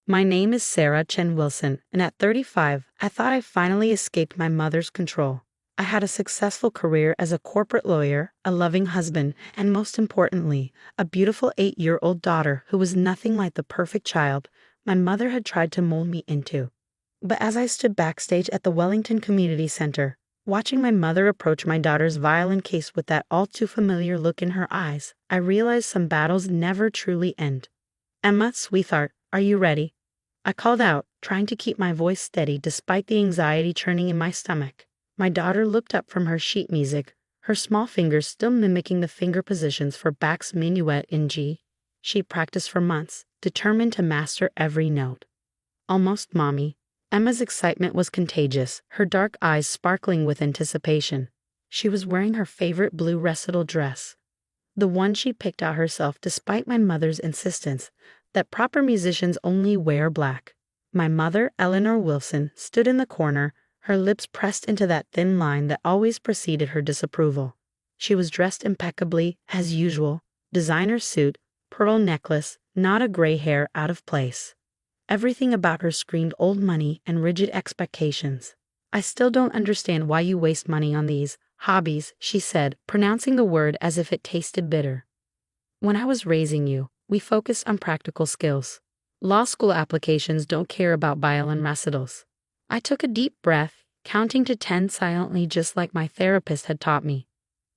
My name is Sarah Chen Wilson, and at 35, I thought I finally escaped my mother's control. I had a successful career as a corporate lawyer, a loving husband, and most importantly, a beautiful 8-year-old daughter who was nothing like the perfect child my mother had tried to mold me into. But as I stood backstage at the Wellington Community Center, watching my mother approach my daughter's violin case with that all-too-familiar look in her eyes, I realized some battles never truly end. "Emma, sweetheart, are you ready?" I called out, trying to keep my voice steady despite the anxiety churning in my stomach. My daughter looked up from her sheet music, her small fingers still mimicking the finger positions for Bach's minuet in G. She practiced for months, determined to master every note. "Almost, Mommy." Emma's excitement was contagious, her dark eyes sparkling with anticipation. She was wearing her favorite blue recital dress, the one she picked out herself despite my mother's insistence that proper musicians only wear black. My mother, Eleanor Wilson, stood in the corner, her lips pressed into that thin line that always preceded her disapproval. She was dressed impeccably, as usual, designer suit, pearl necklace, not a gray hair out of place. Everything about her screamed old money and rigid expectations. "I still don't understand why you waste money on these hobbies," she said, pronouncing the word as if it tasted bitter. "When I was raising you, we focused on practical skills. Law school applications don't care about violin recitals." I took a deep breath, counting to 10 silently just like my therapist had taught me.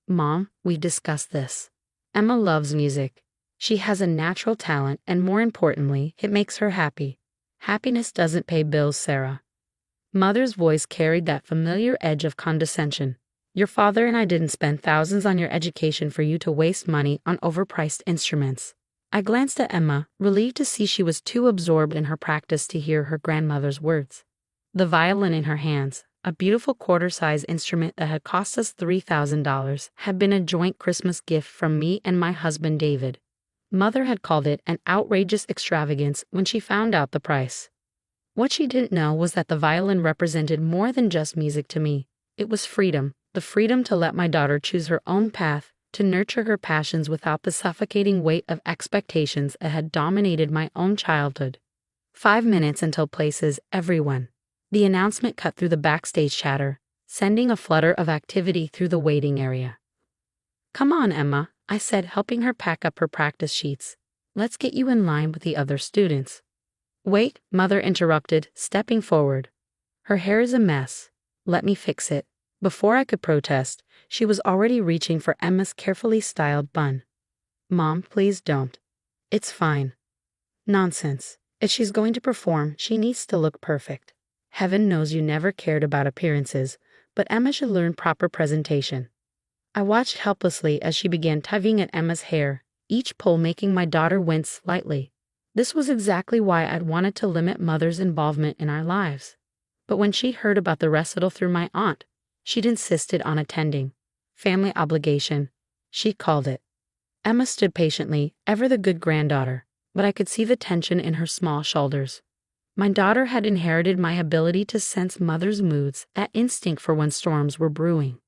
"Mom, we've discussed this. Emma loves music. She has a natural talent, and more importantly, it makes her happy. Happiness doesn't pay bills, Sarah." Mother's voice carried that familiar edge of condescension. "Your father and I didn't spend thousands on your education for you to waste money on overpriced instruments." I glanced at Emma, relieved to see she was too absorbed in her practice to hear her grandmother's words. The violin in her hands, a beautiful quarter-size instrument that had cost us $3,000, had been a joint Christmas gift from me and my husband David. Mother had called it an outrageous extravagance when she found out the price. What she didn't know was that the violin represented more than just music to me. It was freedom, the freedom to let my daughter choose her own path, to nurture her passions without the suffocating weight of expectations that had dominated my own childhood. 5 minutes until places, everyone. The announcement cut through the backstage chatter, sending a flutter of activity through the waiting area. "Come on, Emma," I said, helping her pack up her practice sheets. "Let's get you in line with the other students." "Wait," Mother interrupted, stepping forward. "Her hair is a mess. Let me fix it." Before I could protest, she was already reaching for Emma's carefully styled bun. "Mom, please don't. It's fine." "Nonsense. If she's going to perform, she needs to look perfect. Heaven knows you never cared about appearances, but Emma should learn proper presentation." I watched helplessly as she began tugging at Emma's hair, each pull making my daughter wince slightly. This was exactly why I'd wanted to limit Mother's involvement in our lives. But when she heard about the recital through my aunt, she'd insisted on attending. Family obligation, she called it. Emma stood patiently, ever the good granddaughter, but I could see the tension in her small shoulders. My daughter had inherited my ability to sense Mother's moods, that instinct for when storms were brewing.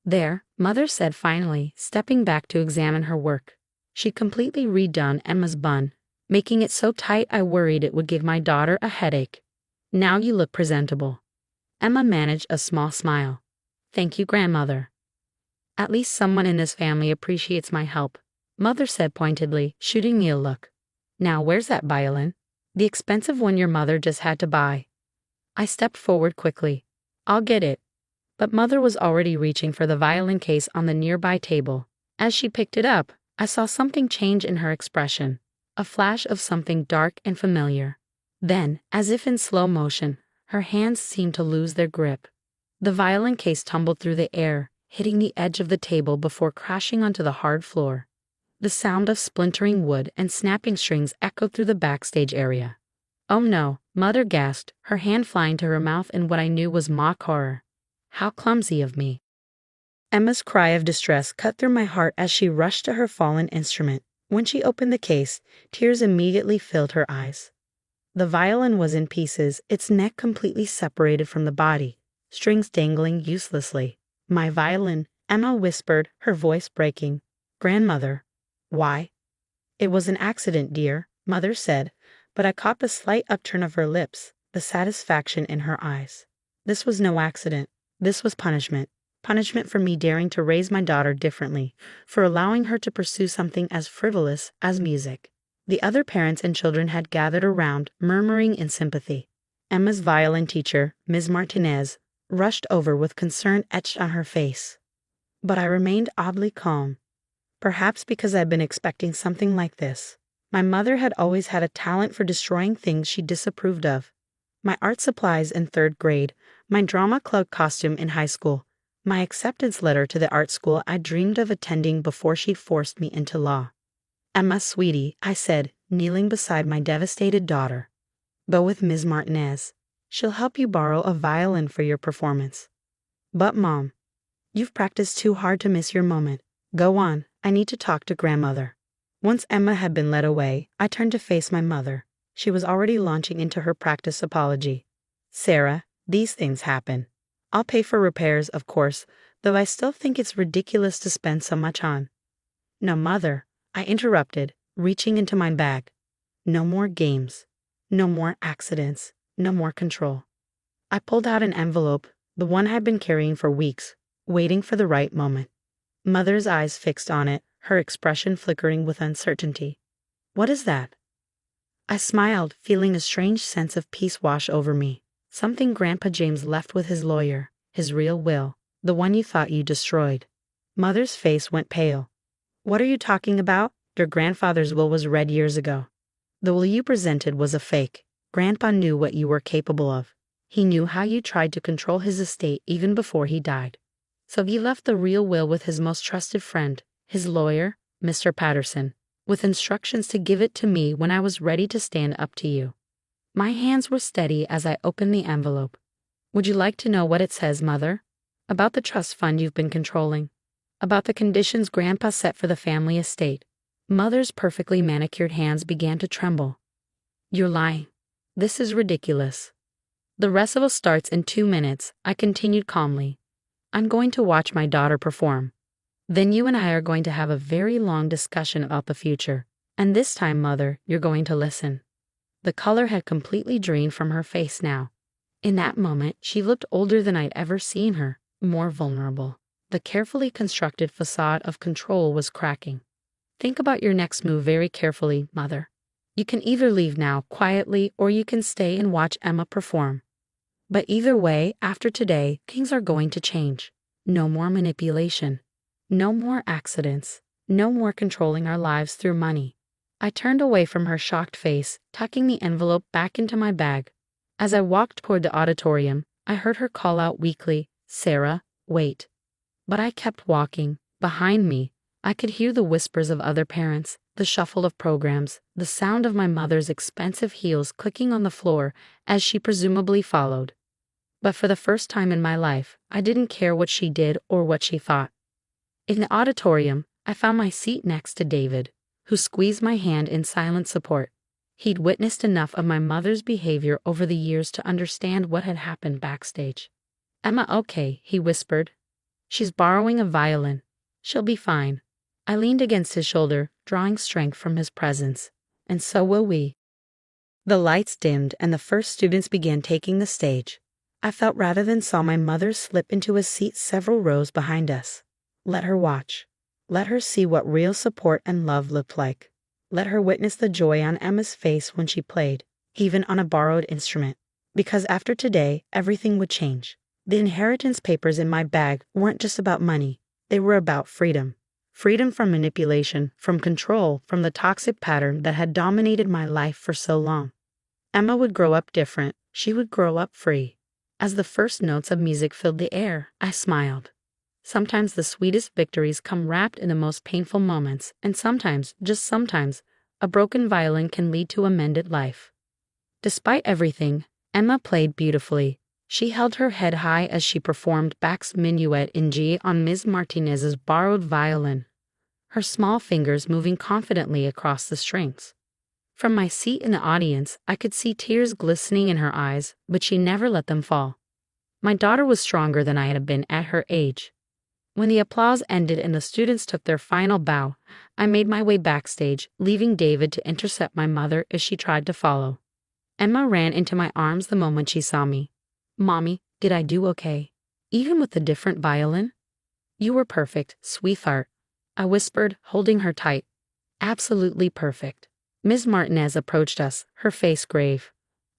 "There," Mother said finally, stepping back to examine her work. She completely redone Emma's bun, making it so tight I worried it would give my daughter a headache. "Now you look presentable." Emma managed a small smile. "Thank you, grandmother. At least someone in this family appreciates my help," Mother said pointedly, shooting me a look. "Now where's that violin? The expensive one your mother just had to buy." I stepped forward quickly. "I'll get it." But Mother was already reaching for the violin case on the nearby table. As she picked it up, I saw something change in her expression, a flash of something dark and familiar. Then, as if in slow motion, her hands seemed to lose their grip. The violin case tumbled through the air, hitting the edge of the table before crashing onto the hard floor. The sound of splintering wood and snapping strings echoed through the backstage area. "Oh no," Mother gasped, her hand flying to her mouth in what I knew was mock horror. "How clumsy of me." Emma's cry of distress cut through my heart as she rushed to her fallen instrument. When she opened the case, tears immediately filled her eyes. The violin was in pieces, its neck completely separated from the body, strings dangling uselessly. "My violin," Emma whispered, her voice breaking. "Grandmother." "Why?" "It was an accident, dear," Mother said, but I caught the slight upturn of her lips, the satisfaction in her eyes. This was no accident. This was punishment. Punishment for me daring to raise my daughter differently, for allowing her to pursue something as frivolous as music. The other parents and children had gathered around, murmuring in sympathy. Emma's violin teacher, Ms. Martinez, rushed over with concern etched on her face. But I remained oddly calm. Perhaps because I'd been expecting something like this. My mother had always had a talent for destroying things she disapproved of. My art supplies in 3rd grade, my drama club costume in high school, my acceptance letter to the art school I dreamed of attending before she forced me into law. Emma, sweetie, I said, kneeling beside my devastated daughter. Go with Ms. Martinez. She'll help you borrow a violin for your performance. But Mom, you've practiced too hard to miss your moment. Go on, I need to talk to grandmother. Once Emma had been led away, I turned to face my mother. She was already launching into her practice apology. Sarah, these things happen. I'll pay for repairs, of course, though I still think it's ridiculous to spend so much on. No, Mother, I interrupted, reaching into my bag. No more games. No more accidents. No more control. I pulled out an envelope, the one I'd been carrying for weeks, waiting for the right moment. Mother's eyes fixed on it, her expression flickering with uncertainty. What is that? I smiled, feeling a strange sense of peace wash over me. Something Grandpa James left with his lawyer, his real will, the one you thought you destroyed. Mother's face went pale. What are you talking about? Your grandfather's will was read years ago. The will you presented was a fake. Grandpa knew what you were capable of. He knew how you tried to control his estate even before he died. So he left the real will with his most trusted friend, his lawyer, Mr. Patterson, with instructions to give it to me when I was ready to stand up to you. My hands were steady as I opened the envelope. Would you like to know what it says, Mother? About the trust fund you've been controlling. About the conditions Grandpa set for the family estate. Mother's perfectly manicured hands began to tremble. You're lying. This is ridiculous. The recital starts in 2 minutes, I continued calmly. I'm going to watch my daughter perform. Then you and I are going to have a very long discussion about the future. And this time, Mother, you're going to listen. The color had completely drained from her face now. In that moment, she looked older than I'd ever seen her, more vulnerable. The carefully constructed facade of control was cracking. Think about your next move very carefully, Mother. You can either leave now, quietly, or you can stay and watch Emma perform. But either way, after today, things are going to change. No more manipulation. No more accidents. No more controlling our lives through money. I turned away from her shocked face, tucking the envelope back into my bag. As I walked toward the auditorium, I heard her call out weakly, Sarah, wait. But I kept walking. Behind me, I could hear the whispers of other parents, the shuffle of programs, the sound of my mother's expensive heels clicking on the floor as she presumably followed. But for the first time in my life, I didn't care what she did or what she thought. In the auditorium, I found my seat next to David, who squeezed my hand in silent support. He'd witnessed enough of my mother's behavior over the years to understand what had happened backstage. Emma, okay, he whispered. She's borrowing a violin. She'll be fine. I leaned against his shoulder, drawing strength from his presence. And so will we. The lights dimmed and the first students began taking the stage. I felt rather than saw my mother slip into a seat several rows behind us. Let her watch. Let her see what real support and love looked like. Let her witness the joy on Emma's face when she played, even on a borrowed instrument. Because after today, everything would change. The inheritance papers in my bag weren't just about money. They were about freedom. Freedom from manipulation, from control, from the toxic pattern that had dominated my life for so long. Emma would grow up different. She would grow up free. As the first notes of music filled the air, I smiled. Sometimes the sweetest victories come wrapped in the most painful moments, and sometimes, just sometimes, a broken violin can lead to a mended life. Despite everything, Emma played beautifully. She held her head high as she performed Bach's Minuet in G on Ms. Martinez's borrowed violin, her small fingers moving confidently across the strings. From my seat in the audience, I could see tears glistening in her eyes, but she never let them fall. My daughter was stronger than I had been at her age. When the applause ended and the students took their final bow, I made my way backstage, leaving David to intercept my mother as she tried to follow. Emma ran into my arms the moment she saw me. "Mommy, did I do okay? Even with the different violin?" "You were perfect, sweetheart," I whispered, holding her tight. "Absolutely perfect." Ms. Martinez approached us, her face grave.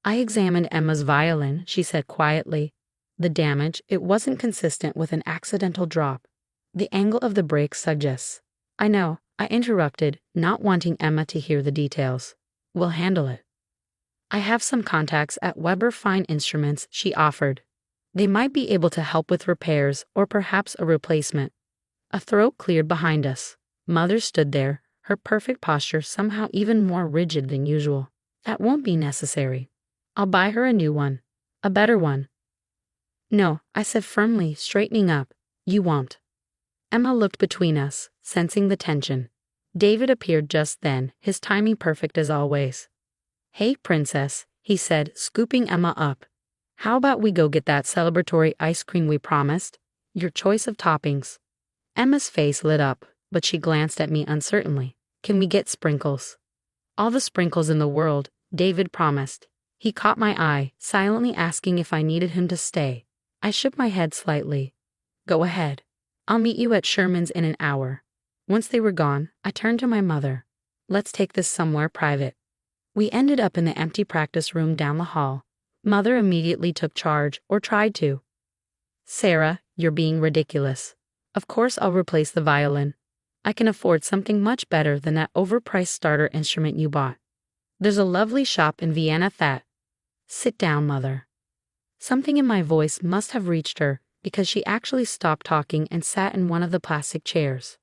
"I examined Emma's violin," she said quietly. "The damage, it wasn't consistent with an accidental drop. The angle of the break suggests." "I know," I interrupted, not wanting Emma to hear the details. "We'll handle it. I have some contacts at Weber Fine Instruments," she offered. "They might be able to help with repairs or perhaps a replacement." A throat cleared behind us. Mother stood there, her perfect posture somehow even more rigid than usual. "That won't be necessary. I'll buy her a new one. A better one." "No," I said firmly, straightening up. "You won't." Emma looked between us, sensing the tension. David appeared just then, his timing perfect as always. "Hey, princess," he said, scooping Emma up. "How about we go get that celebratory ice cream we promised? Your choice of toppings." Emma's face lit up, but she glanced at me uncertainly. "Can we get sprinkles?" "All the sprinkles in the world," David promised. He caught my eye, silently asking if I needed him to stay. I shook my head slightly. "Go ahead. I'll meet you at Sherman's in an hour." Once they were gone, I turned to my mother. "Let's take this somewhere private." We ended up in the empty practice room down the hall. Mother immediately took charge, or tried to. "Sarah, you're being ridiculous. Of course I'll replace the violin. I can afford something much better than that overpriced starter instrument you bought. There's a lovely shop in Vienna that—" "Sit down, Mother." Something in my voice must have reached her, because she actually stopped talking and sat in one of the plastic chairs.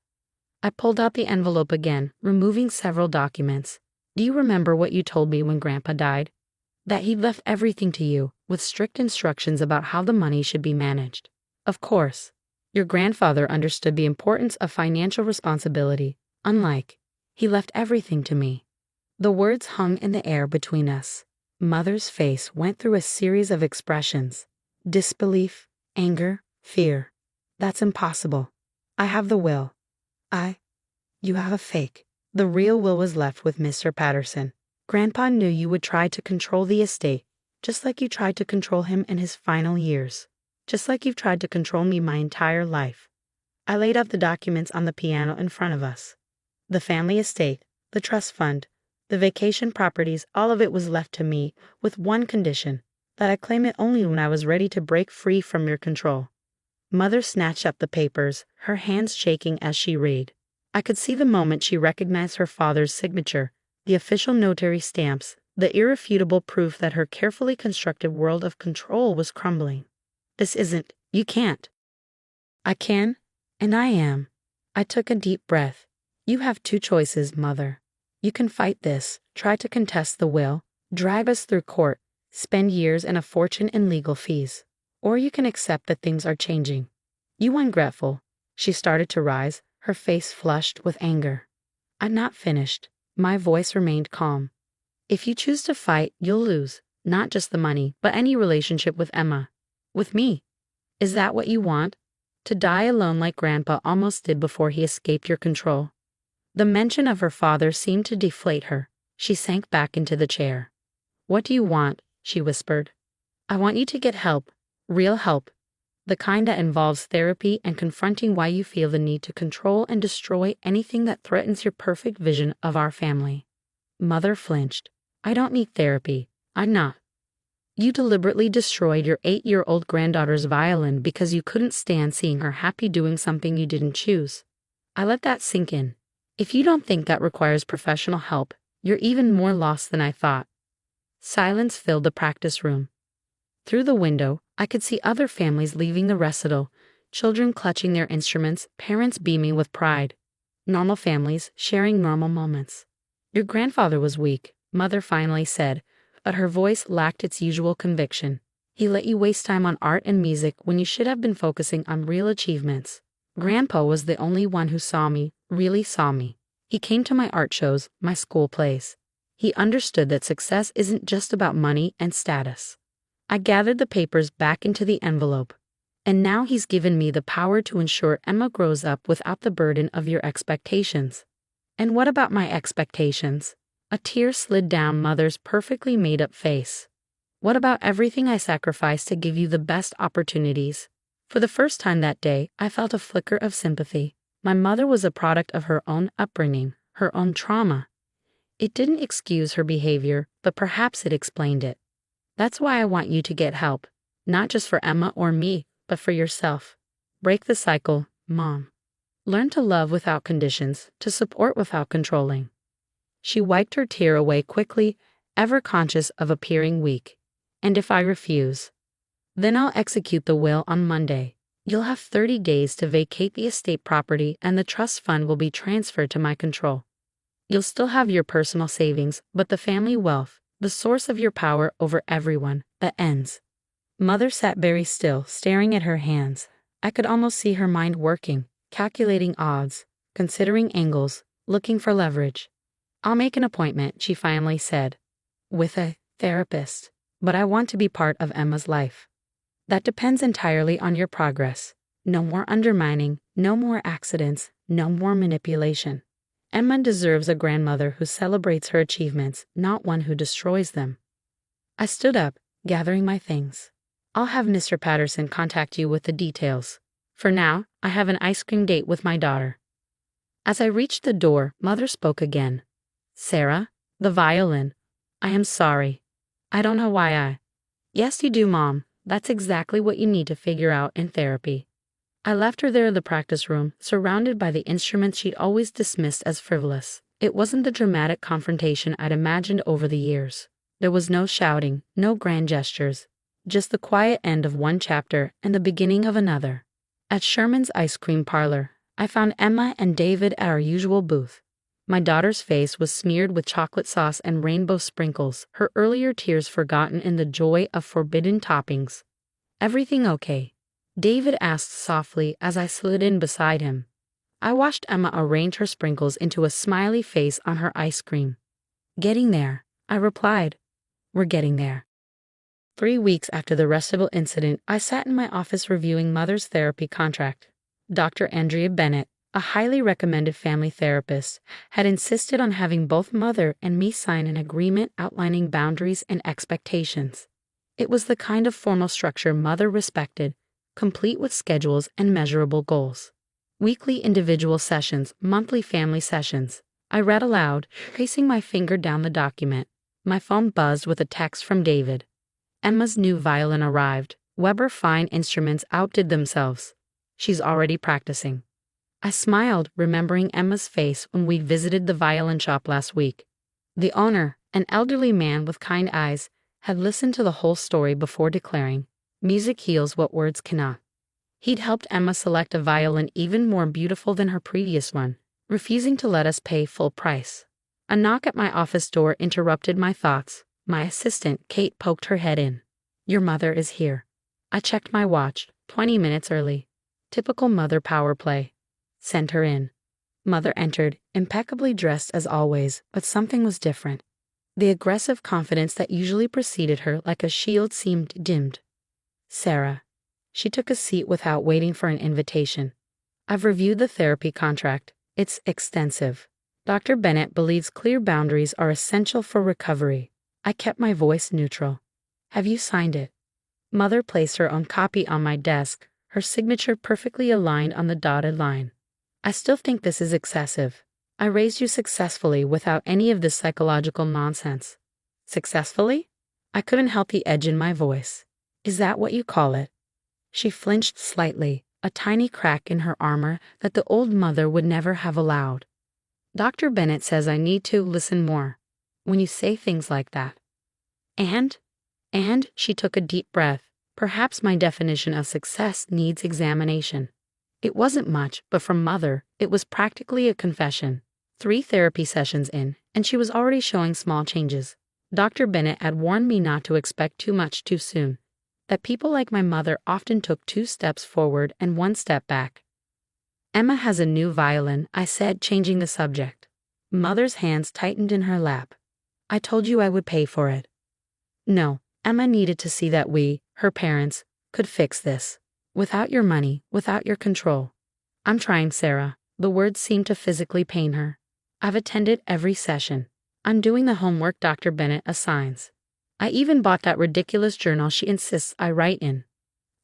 I pulled out the envelope again, removing several documents. "Do you remember what you told me when Grandpa died? That he'd left everything to you, with strict instructions about how the money should be managed." "Of course. Your grandfather understood the importance of financial responsibility. He left everything to me." The words hung in the air between us. Mother's face went through a series of expressions: disbelief, anger, fear. "That's impossible. I have the will." You have a fake. The real will was left with Mr. Patterson. Grandpa knew you would try to control the estate, just like you tried to control him in his final years. Just like you've tried to control me my entire life." I laid out the documents on the piano in front of us. The family estate, the trust fund, the vacation properties, all of it was left to me, with one condition: that I claim it only when I was ready to break free from your control. Mother snatched up the papers, her hands shaking as she read. I could see the moment she recognized her father's signature, the official notary stamps, the irrefutable proof that her carefully constructed world of control was crumbling. You can't." "I can, and I am." I took a deep breath. "You have two choices, Mother. You can fight this, try to contest the will, drag us through court, spend years and a fortune in legal fees. Or you can accept that things are changing. You ungrateful." She started to rise, her face flushed with anger. "I'm not finished." My voice remained calm. "If you choose to fight, you'll lose, not just the money, but any relationship with Emma. With me. Is that what you want? To die alone like Grandpa almost did before he escaped your control?" The mention of her father seemed to deflate her. She sank back into the chair. "What do you want?" she whispered. "I want you to get help. Real help. The kind that involves therapy and confronting why you feel the need to control and destroy anything that threatens your perfect vision of our family." Mother flinched. "I don't need therapy. I'm not. You deliberately destroyed your 8-year-old granddaughter's violin because you couldn't stand seeing her happy doing something you didn't choose." I let that sink in. "If you don't think that requires professional help, you're even more lost than I thought." Silence filled the practice room. Through the window, I could see other families leaving the recital, children clutching their instruments, parents beaming with pride. Normal families sharing normal moments. "Your grandfather was weak," Mother finally said, but her voice lacked its usual conviction. "He let you waste time on art and music when you should have been focusing on real achievements. Grandpa was the only one who saw me, really saw me. He came to my art shows, my school plays. He understood that success isn't just about money and status." I gathered the papers back into the envelope. And now he's given me the power to ensure Emma grows up without the burden of your expectations. And what about my expectations? A tear slid down Mother's perfectly made-up face. What about everything I sacrificed to give you the best opportunities? For the first time that day, I felt a flicker of sympathy. My mother was a product of her own upbringing, her own trauma. It didn't excuse her behavior, but perhaps it explained it. That's why I want you to get help. Not just for Emma or me, but for yourself. Break the cycle, Mom. Learn to love without conditions, to support without controlling. She wiped her tear away quickly, ever conscious of appearing weak. And if I refuse? Then I'll execute the will on Monday. You'll have 30 days to vacate the estate property and the trust fund will be transferred to my control. You'll still have your personal savings, but the family wealth, the source of your power over everyone, that ends. Mother sat very still, staring at her hands. I could almost see her mind working, calculating odds, considering angles, looking for leverage. I'll make an appointment, she finally said. With a therapist. But I want to be part of Emma's life. That depends entirely on your progress. No more undermining, no more accidents, no more manipulation. Emma deserves a grandmother who celebrates her achievements, not one who destroys them. I stood up, gathering my things. I'll have Mr. Patterson contact you with the details. For now, I have an ice cream date with my daughter. As I reached the door, Mother spoke again. Sarah, the violin. I am sorry. I don't know why I. Yes, you do, Mom. That's exactly what you need to figure out in therapy. I left her there in the practice room, surrounded by the instruments she'd always dismissed as frivolous. It wasn't the dramatic confrontation I'd imagined over the years. There was no shouting, no grand gestures, just the quiet end of one chapter and the beginning of another. At Sherman's ice cream parlor, I found Emma and David at our usual booth. My daughter's face was smeared with chocolate sauce and rainbow sprinkles, her earlier tears forgotten in the joy of forbidden toppings. Everything okay? David asked softly as I slid in beside him. I watched Emma arrange her sprinkles into a smiley face on her ice cream. Getting there, I replied. We're getting there. 3 weeks after the Recital incident, I sat in my office reviewing Mother's therapy contract. Dr. Andrea Bennett, a highly recommended family therapist, had insisted on having both Mother and me sign an agreement outlining boundaries and expectations. It was the kind of formal structure Mother respected, complete with schedules and measurable goals. Weekly individual sessions, monthly family sessions. I read aloud, tracing my finger down the document. My phone buzzed with a text from David. Emma's new violin arrived. Weber Fine Instruments outdid themselves. She's already practicing. I smiled, remembering Emma's face when we visited the violin shop last week. The owner, an elderly man with kind eyes, had listened to the whole story before declaring, "Music heals what words cannot." He'd helped Emma select a violin even more beautiful than her previous one, refusing to let us pay full price. A knock at my office door interrupted my thoughts. My assistant, Kate, poked her head in. "Your mother is here." I checked my watch, 20 minutes early. Typical Mother power play. Send her in. Mother entered, impeccably dressed as always, but something was different. The aggressive confidence that usually preceded her like a shield seemed dimmed. Sarah. She took a seat without waiting for an invitation. I've reviewed the therapy contract. It's extensive. Dr. Bennett believes clear boundaries are essential for recovery. I kept my voice neutral. Have you signed it? Mother placed her own copy on my desk, her signature perfectly aligned on the dotted line. I still think this is excessive. I raised you successfully without any of this psychological nonsense. Successfully? I couldn't help the edge in my voice. Is that what you call it? She flinched slightly, a tiny crack in her armor that the old mother would never have allowed. Dr. Bennett says I need to listen more. When you say things like that. And she took a deep breath. Perhaps my definition of success needs examination. It wasn't much, but from Mother, it was practically a confession. 3 therapy sessions in, and she was already showing small changes. Dr. Bennett had warned me not to expect too much too soon. That people like my mother often took 2 steps forward and 1 step back. Emma has a new violin, I said, changing the subject. Mother's hands tightened in her lap. I told you I would pay for it. No, Emma needed to see that we, her parents, could fix this. Without your money, without your control. I'm trying, Sarah. The words seemed to physically pain her. I've attended every session. I'm doing the homework Dr. Bennett assigns. I even bought that ridiculous journal she insists I write in.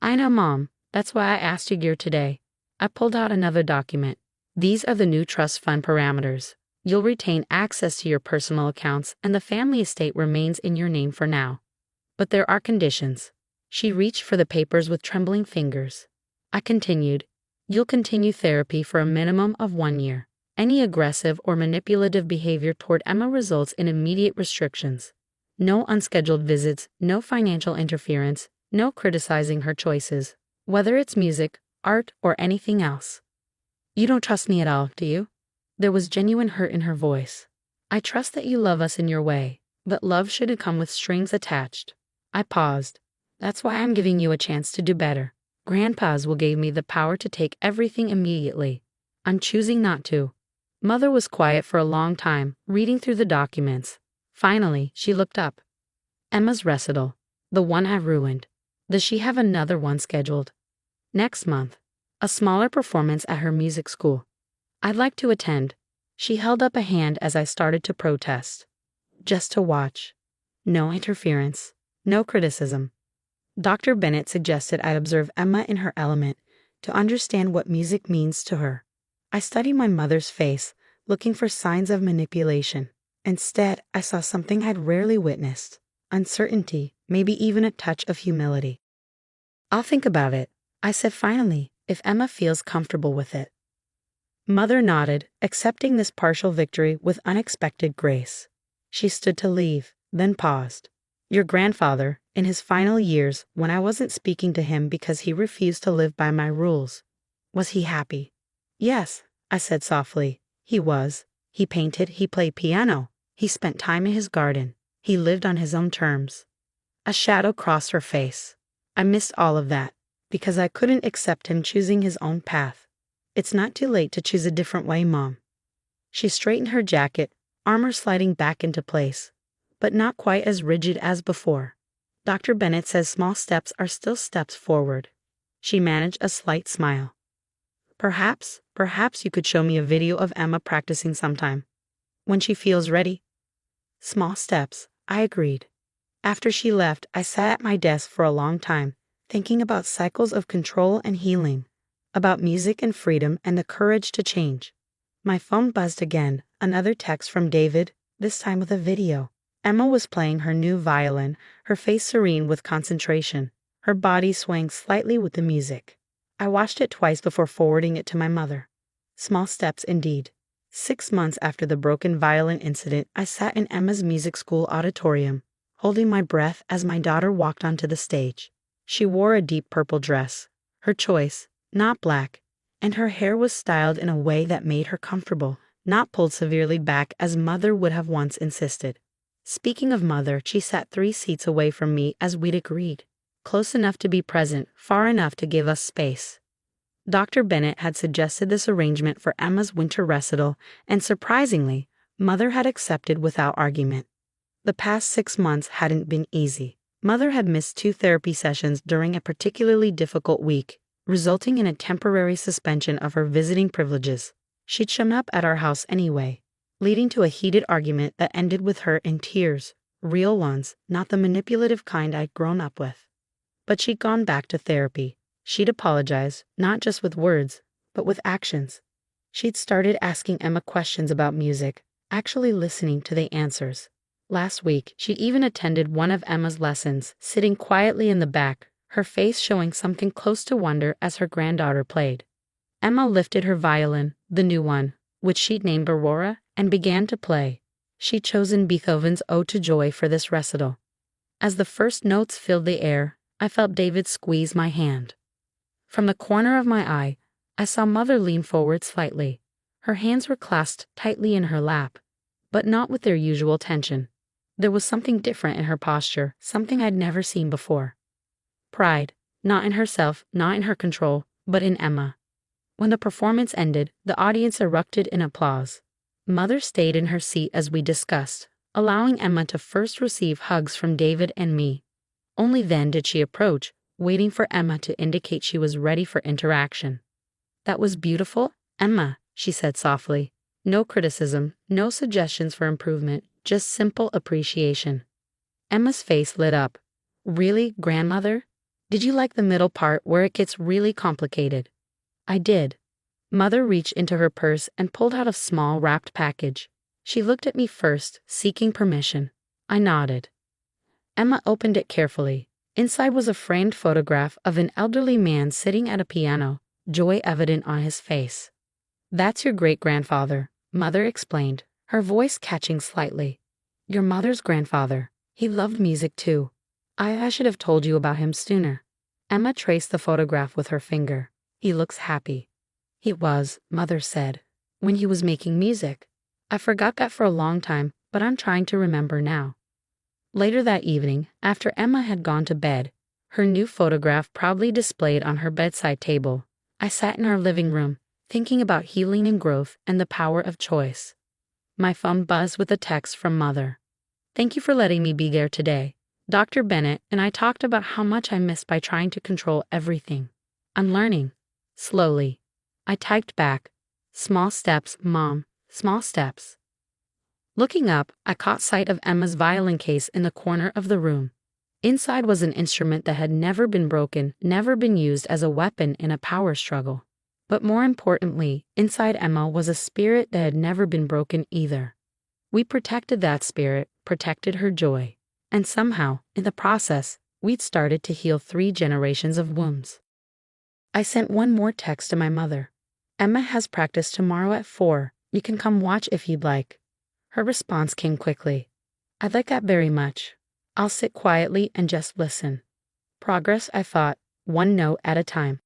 I know, Mom. That's why I asked you here today. I pulled out another document. These are the new trust fund parameters. You'll retain access to your personal accounts and the family estate remains in your name for now. But there are conditions. She reached for the papers with trembling fingers. I continued. You'll continue therapy for a minimum of 1 year. Any aggressive or manipulative behavior toward Emma results in immediate restrictions. No unscheduled visits, no financial interference, no criticizing her choices, whether it's music, art, or anything else. You don't trust me at all, do you? There was genuine hurt in her voice. I trust that you love us in your way, but love shouldn't come with strings attached. I paused. That's why I'm giving you a chance to do better. Grandpa's will gave me the power to take everything immediately. I'm choosing not to. Mother was quiet for a long time, reading through the documents. Finally, she looked up. Emma's recital. The one I ruined. Does she have another one scheduled? Next month. A smaller performance at her music school. I'd like to attend. She held up a hand as I started to protest. Just to watch. No interference. No criticism. Dr. Bennett suggested I observe Emma in her element to understand what music means to her. I studied my mother's face, looking for signs of manipulation. Instead, I saw something I'd rarely witnessed. Uncertainty, maybe even a touch of humility. I'll think about it, I said finally, if Emma feels comfortable with it. Mother nodded, accepting this partial victory with unexpected grace. She stood to leave, then paused. Your grandfather, in his final years, when I wasn't speaking to him because he refused to live by my rules, was he happy? Yes, I said softly. He was. He painted, he played piano, he spent time in his garden, he lived on his own terms. A shadow crossed her face. I missed all of that, because I couldn't accept him choosing his own path. It's not too late to choose a different way, Mom. She straightened her jacket, armor sliding back into place, but not quite as rigid as before. Dr. Bennett says small steps are still steps forward. She managed a slight smile. Perhaps you could show me a video of Emma practicing sometime. When she feels ready. Small steps, I agreed. After she left, I sat at my desk for a long time, thinking about cycles of control and healing, about music and freedom and the courage to change. My phone buzzed again, another text from David, this time with a video. Emma was playing her new violin, her face serene with concentration, her body swaying slightly with the music. I watched it twice before forwarding it to my mother. Small steps indeed. 6 months after the broken violin incident, I sat in Emma's music school auditorium, holding my breath as my daughter walked onto the stage. She wore a deep purple dress, her choice, not black, and her hair was styled in a way that made her comfortable, not pulled severely back as Mother would have once insisted. Speaking of Mother, she sat 3 seats away from me as we'd agreed, close enough to be present, far enough to give us space. Dr. Bennett had suggested this arrangement for Emma's winter recital, and surprisingly, Mother had accepted without argument. The past 6 months hadn't been easy. Mother had missed 2 therapy sessions during a particularly difficult week, resulting in a temporary suspension of her visiting privileges. She'd shown up at our house anyway, leading to a heated argument that ended with her in tears, real ones, not the manipulative kind I'd grown up with. But she'd gone back to therapy. She'd apologized, not just with words, but with actions. She'd started asking Emma questions about music, actually listening to the answers. Last week, she'd even attended one of Emma's lessons, sitting quietly in the back, her face showing something close to wonder as her granddaughter played. Emma lifted her violin, the new one, which she'd named Aurora, and began to play. She'd chosen Beethoven's Ode to Joy for this recital. As the first notes filled the air, I felt David squeeze my hand. From the corner of my eye, I saw Mother lean forward slightly. Her hands were clasped tightly in her lap, but not with their usual tension. There was something different in her posture, something I'd never seen before. Pride, not in herself, not in her control, but in Emma. When the performance ended, the audience erupted in applause. Mother stayed in her seat as we discussed, allowing Emma to first receive hugs from David and me. Only then did she approach, waiting for Emma to indicate she was ready for interaction. "That was beautiful, Emma," she said softly. "No criticism, no suggestions for improvement, just simple appreciation." Emma's face lit up. "Really, grandmother? Did you like the middle part where it gets really complicated?" "I did." Mother reached into her purse and pulled out a small wrapped package. She looked at me first, seeking permission. I nodded. Emma opened it carefully. Inside was a framed photograph of an elderly man sitting at a piano, joy evident on his face. "That's your great-grandfather," Mother explained, her voice catching slightly. "Your mother's grandfather. He loved music too. I should have told you about him sooner." Emma traced the photograph with her finger. "He looks happy." "He was," Mother said, "when he was making music. I forgot that for a long time, but I'm trying to remember now." Later that evening, after Emma had gone to bed, her new photograph proudly displayed on her bedside table, I sat in our living room, thinking about healing and growth and the power of choice. My phone buzzed with a text from Mother. "Thank you for letting me be there today. Dr. Bennett and I talked about how much I missed by trying to control everything. I'm learning. Slowly." I typed back, "Small steps, Mom, small steps." Looking up, I caught sight of Emma's violin case in the corner of the room. Inside was an instrument that had never been broken, never been used as a weapon in a power struggle. But more importantly, inside Emma was a spirit that had never been broken either. We protected that spirit, protected her joy. And somehow, in the process, we'd started to heal 3 generations of wounds. I sent one more text to my mother. "Emma has practice tomorrow at 4. You can come watch if you'd like." Her response came quickly. "I'd like that very much. I'll sit quietly and just listen." Progress, I thought, one note at a time.